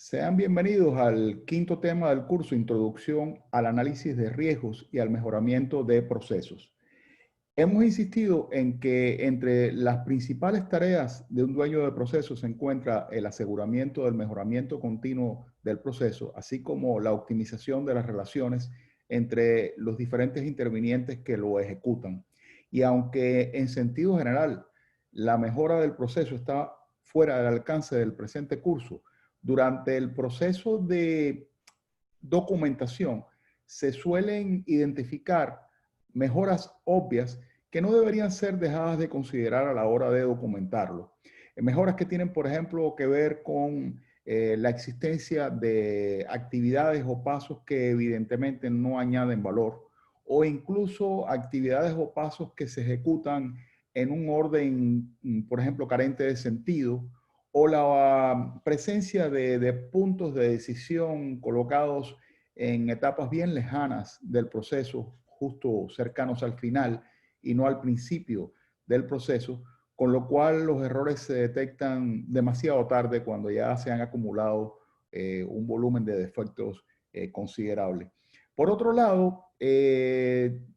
Sean bienvenidos al quinto tema del curso Introducción al análisis de riesgos y al mejoramiento de procesos. Hemos insistido en que entre las principales tareas de un dueño de procesos se encuentra el aseguramiento del mejoramiento continuo del proceso, así como la optimización de las relaciones entre los diferentes intervinientes que lo ejecutan. Y aunque en sentido general la mejora del proceso está fuera del alcance del presente curso, durante el proceso de documentación se suelen identificar mejoras obvias que no deberían ser dejadas de considerar a la hora de documentarlo. Mejoras que tienen, por ejemplo, que ver con la existencia de actividades o pasos que evidentemente no añaden valor, o incluso actividades o pasos que se ejecutan en un orden, por ejemplo, carente de sentido, o la presencia de puntos de decisión colocados en etapas bien lejanas del proceso, justo cercanos al final y no al principio del proceso, con lo cual los errores se detectan demasiado tarde cuando ya se han acumulado un volumen de defectos considerable. Por otro lado,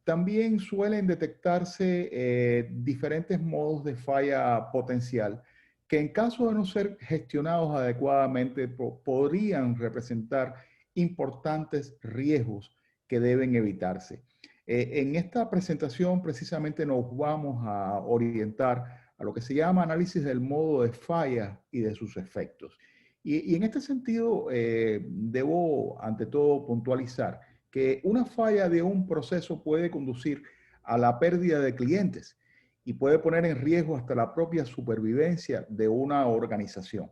también suelen detectarse diferentes modos de falla potencial que en caso de no ser gestionados adecuadamente podrían representar importantes riesgos que deben evitarse. En esta presentación precisamente nos vamos a orientar a lo que se llama análisis del modo de falla y de sus efectos. Y en este sentido, debo ante todo puntualizar que una falla de un proceso puede conducir a la pérdida de clientes y puede poner en riesgo hasta la propia supervivencia de una organización.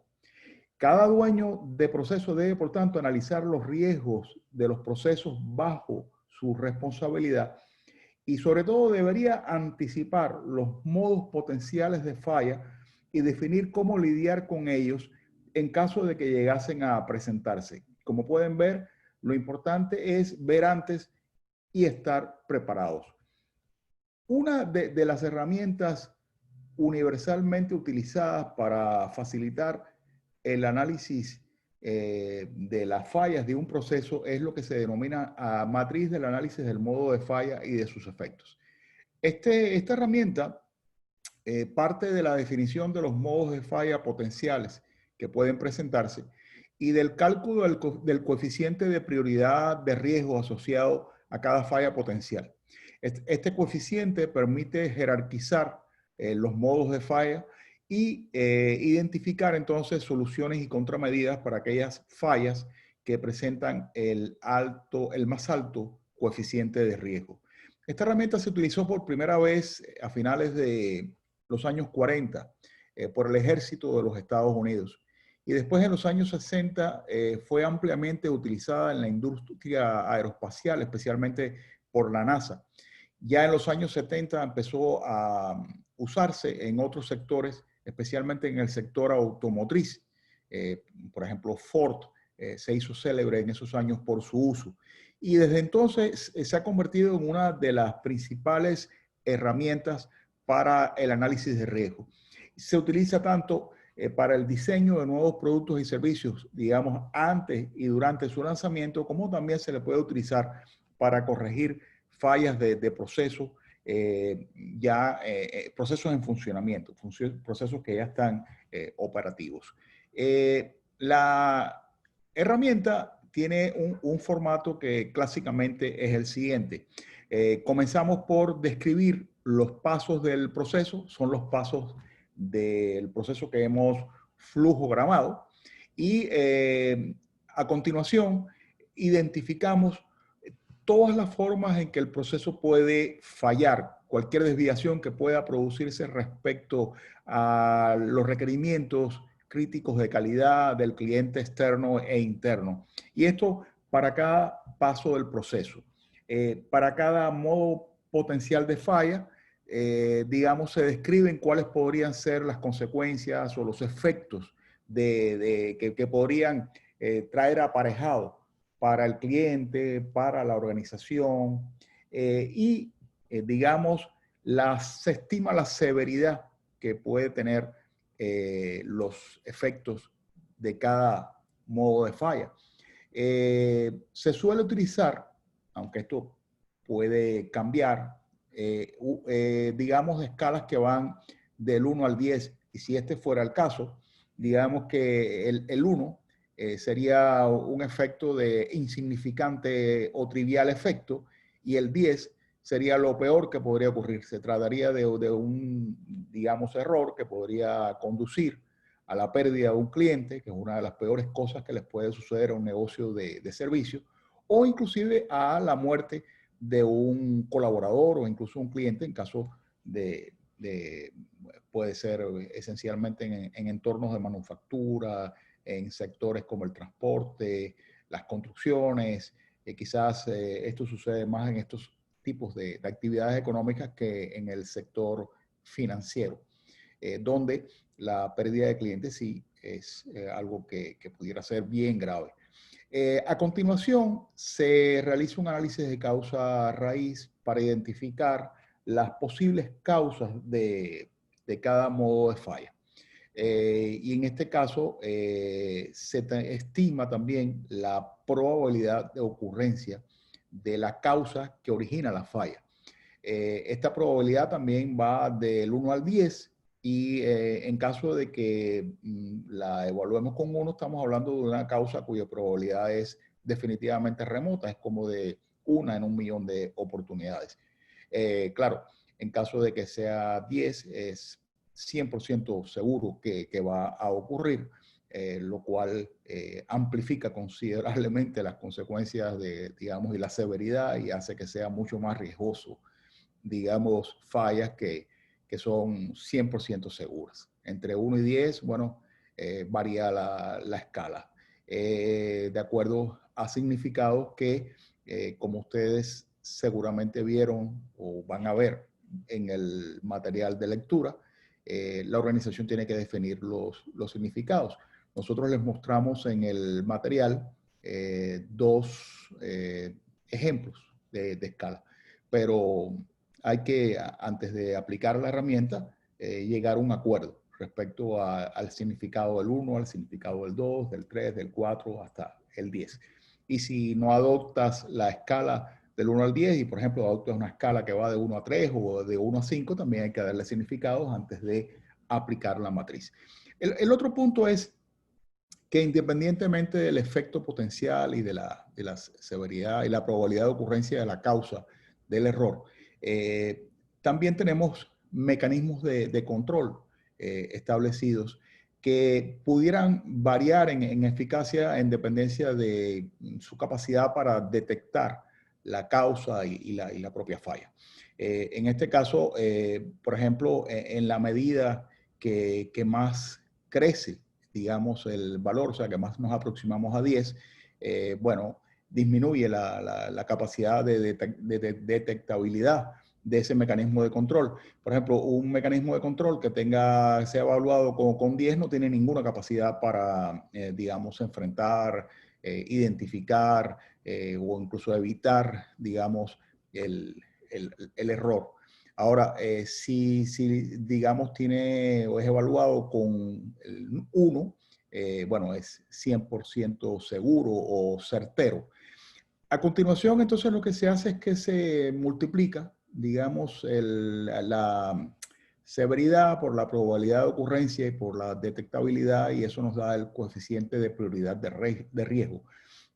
Cada dueño de proceso debe, por tanto, analizar los riesgos de los procesos bajo su responsabilidad y sobre todo debería anticipar los modos potenciales de falla y definir cómo lidiar con ellos en caso de que llegasen a presentarse. Como pueden ver, lo importante es ver antes y estar preparados. Una de las herramientas universalmente utilizadas para facilitar el análisis de las fallas de un proceso es lo que se denomina matriz del análisis del modo de falla y de sus efectos. Esta herramienta parte de la definición de los modos de falla potenciales que pueden presentarse y del cálculo del coeficiente de prioridad de riesgo asociado a cada falla potencial. Este coeficiente permite jerarquizar los modos de falla y identificar entonces soluciones y contramedidas para aquellas fallas que presentan el más alto coeficiente de riesgo. Esta herramienta se utilizó por primera vez a finales de los años 40 por el ejército de los Estados Unidos. Y después en los años 60 fue ampliamente utilizada en la industria aeroespacial, especialmente por la NASA. Ya en los años 70 empezó a usarse en otros sectores, especialmente en el sector automotriz. Por ejemplo, Ford se hizo célebre en esos años por su uso. Y desde entonces se ha convertido en una de las principales herramientas para el análisis de riesgo. Se utiliza tanto para el diseño de nuevos productos y servicios, digamos, antes y durante su lanzamiento, como también se le puede utilizar para corregir fallas de procesos, procesos en funcionamiento, procesos que ya están operativos. La herramienta tiene un formato que clásicamente es el siguiente. Comenzamos por describir los pasos del proceso, son los pasos del proceso que hemos flujogramado y a continuación identificamos todas las formas en que el proceso puede fallar, cualquier desviación que pueda producirse respecto a los requerimientos críticos de calidad del cliente externo e interno. Y esto para cada paso del proceso. Para cada modo potencial de falla, digamos, se describen cuáles podrían ser las consecuencias o los efectos que podrían traer aparejado para el cliente, para la organización digamos, se estima la severidad que puede tener los efectos de cada modo de falla. Se suele utilizar, aunque esto puede cambiar, digamos, escalas que van del 1 al 10, y si este fuera el caso, digamos que el 1 sería un efecto de insignificante o trivial efecto, y el 10 sería lo peor que podría ocurrir. Se trataría de un, digamos, error que podría conducir a la pérdida de un cliente, que es una de las peores cosas que les puede suceder a un negocio de servicio, o inclusive a la muerte de un colaborador o incluso un cliente en caso puede ser esencialmente en entornos de manufactura, en sectores como el transporte, las construcciones. Quizás esto sucede más en estos tipos de actividades económicas que en el sector financiero, donde la pérdida de clientes sí es algo que pudiera ser bien grave. A continuación, se realiza un análisis de causa raíz para identificar las posibles causas de cada modo de falla. Y en este caso, se estima también la probabilidad de ocurrencia de la causa que origina la falla. Esta probabilidad también va del 1 al 10 y en caso de que la evaluemos con 1, estamos hablando de una causa cuya probabilidad es definitivamente remota, es como de 1 en 1.000.000 de oportunidades. Claro, en caso de que sea 10, es 100% seguro que va a ocurrir, lo cual amplifica considerablemente las consecuencias de, digamos, y la severidad, y hace que sea mucho más riesgoso, digamos, fallas que son 100% seguras. Entre 1 y 10, bueno, varía la escala. De acuerdo a significados que, como ustedes seguramente vieron o van a ver en el material de lectura, la organización tiene que definir los significados. Nosotros les mostramos en el material dos ejemplos de escala, pero hay que, antes de aplicar la herramienta, llegar a un acuerdo respecto al significado del 1, al significado del 2, del 3, del 4, hasta el 10. Y si no adoptas la escala del 1 al 10 y, por ejemplo, adoptas una escala que va de 1 a 3 o de 1 a 5, también hay que darle significados antes de aplicar la matriz. El otro punto es que, independientemente del efecto potencial y de la severidad y la probabilidad de ocurrencia de la causa del error, también tenemos mecanismos de control establecidos que pudieran variar en eficacia en dependencia de su capacidad para detectar la causa y la propia falla. En este caso, por ejemplo, en la medida que más crece, digamos, el valor, o sea, que más nos aproximamos a 10, bueno, disminuye la capacidad de detectabilidad de ese mecanismo de control. Por ejemplo, un mecanismo de control que sea evaluado con 10 no tiene ninguna capacidad para, digamos, enfrentar, identificar o incluso evitar, digamos, el error. Ahora, si, digamos, tiene o es evaluado con el 1, bueno, es 100% seguro o certero. A continuación, entonces, lo que se hace es que se multiplica, digamos, la severidad por la probabilidad de ocurrencia y por la detectabilidad, y eso nos da el coeficiente de prioridad de riesgo.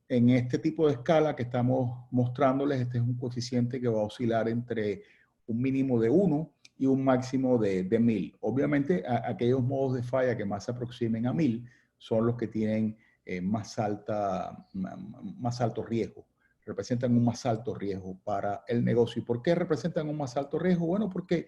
En este tipo de escala que estamos mostrándoles, este es un coeficiente que va a oscilar entre un mínimo de 1 y un máximo de 1.000. Obviamente, aquellos modos de falla que más se aproximen a 1.000 son los que tienen más alto riesgo, representan un más alto riesgo para el negocio. ¿Y por qué representan un más alto riesgo? Bueno, porque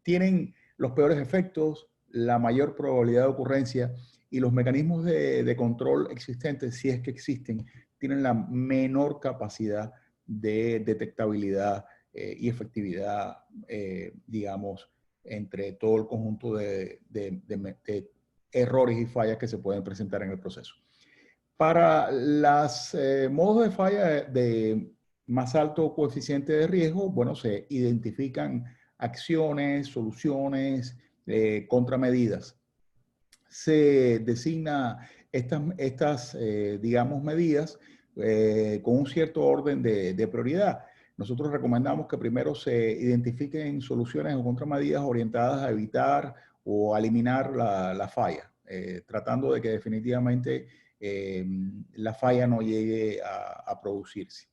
tienen los peores efectos, la mayor probabilidad de ocurrencia, y los mecanismos de control existentes, si es que existen, tienen la menor capacidad de detectabilidad y efectividad, digamos, entre todo el conjunto de errores y fallas que se pueden presentar en el proceso. Para los modos de falla de más alto coeficiente de riesgo, bueno, se identifican acciones, soluciones, contramedidas. Se designa digamos, medidas con un cierto orden de prioridad. Nosotros recomendamos que primero se identifiquen soluciones o contramedidas orientadas a evitar o a eliminar la falla, tratando de que definitivamente la falla no llegue a producirse.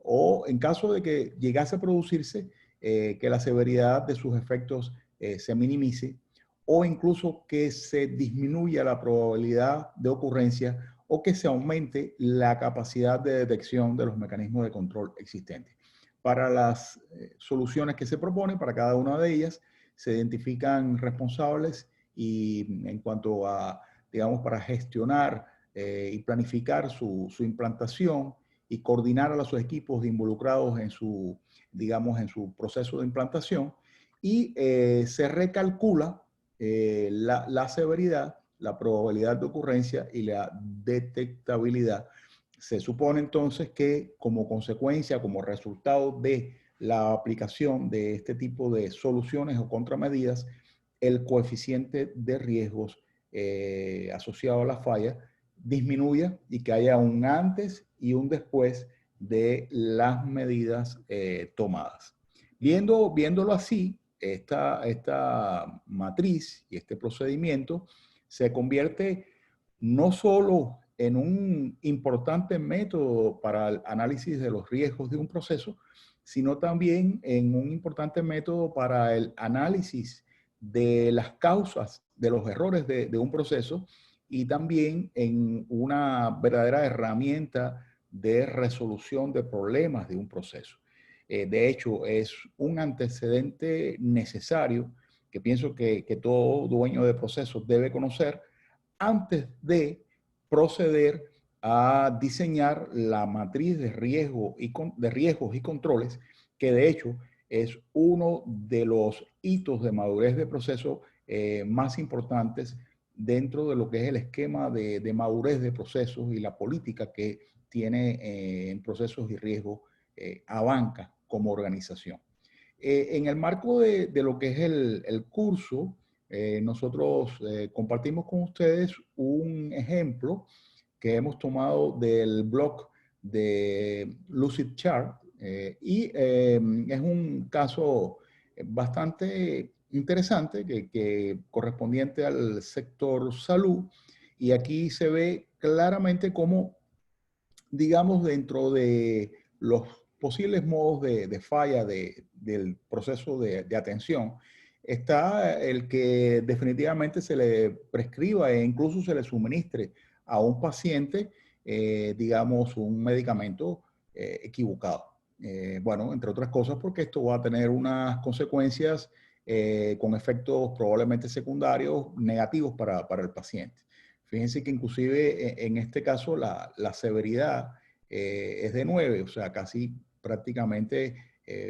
O en caso de que llegase a producirse, que la severidad de sus efectos se minimice o incluso que se disminuya la probabilidad de ocurrencia o que se aumente la capacidad de detección de los mecanismos de control existentes. Para las soluciones que se proponen, para cada una de ellas, se identifican responsables y en cuanto a, digamos, para gestionar y planificar su implantación y coordinar a los equipos involucrados en su, digamos, en su proceso de implantación y se recalcula la severidad, la probabilidad de ocurrencia y la detectabilidad. Se supone entonces que como consecuencia, como resultado de la aplicación de este tipo de soluciones o contramedidas, el coeficiente de riesgos asociado a la falla disminuya y que haya un antes y un después de las medidas tomadas. Viéndolo así, esta matriz y este procedimiento se convierte no solo en un importante método para el análisis de los riesgos de un proceso, sino también en un importante método para el análisis de las causas de los errores de un proceso y también en una verdadera herramienta de resolución de problemas de un proceso. De hecho, es un antecedente necesario que pienso que todo dueño de procesos debe conocer antes de proceder a diseñar la matriz de riesgos y controles, que de hecho es uno de los hitos de madurez de proceso más importantes dentro de lo que es el esquema de madurez de procesos y la política que tiene en procesos y riesgos Abanca como organización. En el marco de lo que es el curso, nosotros compartimos con ustedes un ejemplo que hemos tomado del blog de Lucidchart es un caso bastante interesante que correspondiente al sector salud y aquí se ve claramente cómo, digamos, dentro de los posibles modos de falla del proceso de atención, está el que definitivamente se le prescriba e incluso se le suministre a un paciente, digamos, un medicamento equivocado. Bueno, entre otras cosas porque esto va a tener unas consecuencias con efectos probablemente secundarios negativos para el paciente. Fíjense que inclusive en este caso la severidad es de 9, o sea, casi prácticamente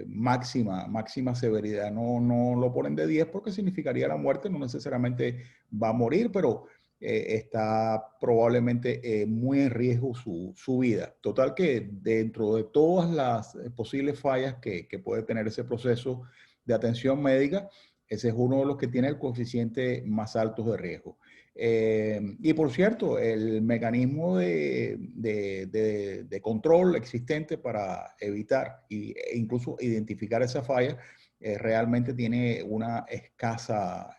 máxima severidad. No lo ponen de 10 porque significaría la muerte, no necesariamente va a morir, pero está probablemente muy en riesgo su vida. Total que dentro de todas las posibles fallas que puede tener ese proceso de atención médica, ese es uno de los que tiene el coeficiente más alto de riesgo. Y por cierto, el mecanismo de control existente para evitar e incluso identificar esa falla realmente tiene una escasa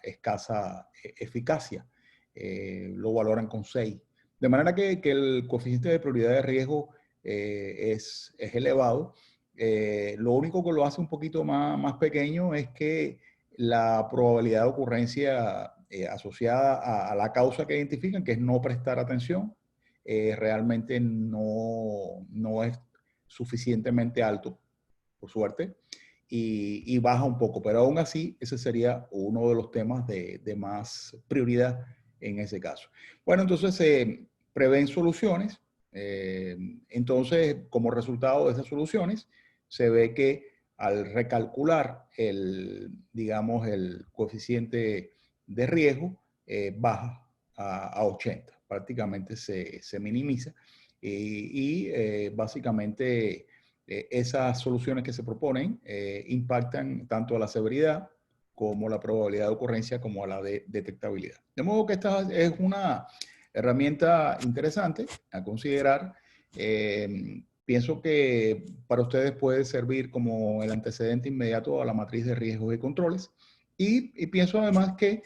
eficacia. Lo valoran con 6. De manera que el coeficiente de prioridad de riesgo es elevado. Lo único que lo hace un poquito más pequeño es que la probabilidad de ocurrencia asociada a la causa que identifican, que es no prestar atención, realmente no es suficientemente alto, por suerte, y baja un poco, pero aún así ese sería uno de los temas de más prioridad en ese caso. Bueno, entonces se prevén soluciones, entonces como resultado de esas soluciones se ve que al recalcular digamos, el coeficiente de riesgo, baja a 80, prácticamente se minimiza básicamente esas soluciones que se proponen impactan tanto a la severidad como la probabilidad de ocurrencia como a la detectabilidad. De modo que esta es una Herramienta interesante a considerar. Pienso que para ustedes puede servir como el antecedente inmediato a la matriz de riesgos y controles. Y pienso además que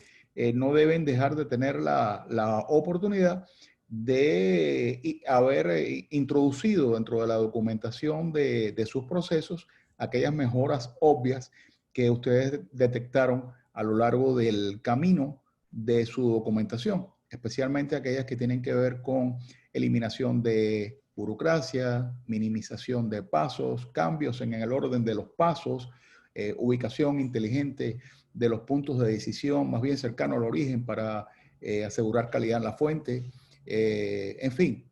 no deben dejar de tener la oportunidad de haber introducido dentro de la documentación de sus procesos aquellas mejoras obvias que ustedes detectaron a lo largo del camino de su documentación, especialmente aquellas que tienen que ver con eliminación de burocracia, minimización de pasos, cambios en el orden de los pasos, ubicación inteligente de los puntos de decisión más bien cercano al origen para asegurar calidad en la fuente. En fin,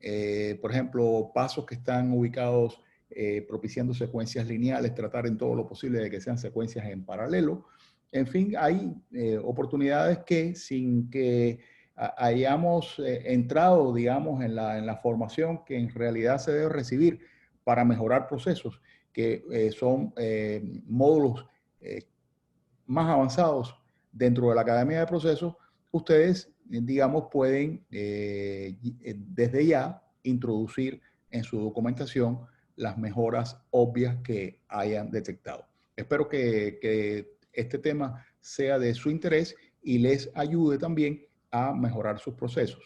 por ejemplo, pasos que están ubicados propiciando secuencias lineales, tratar en todo lo posible de que sean secuencias en paralelo. En fin, hay oportunidades que sin que hayamos entrado, digamos, en la formación que en realidad se debe recibir para mejorar procesos, que son módulos más avanzados dentro de la Academia de Procesos, ustedes, digamos, pueden desde ya introducir en su documentación las mejoras obvias que hayan detectado. Espero que este tema sea de su interés y les ayude también a mejorar sus procesos.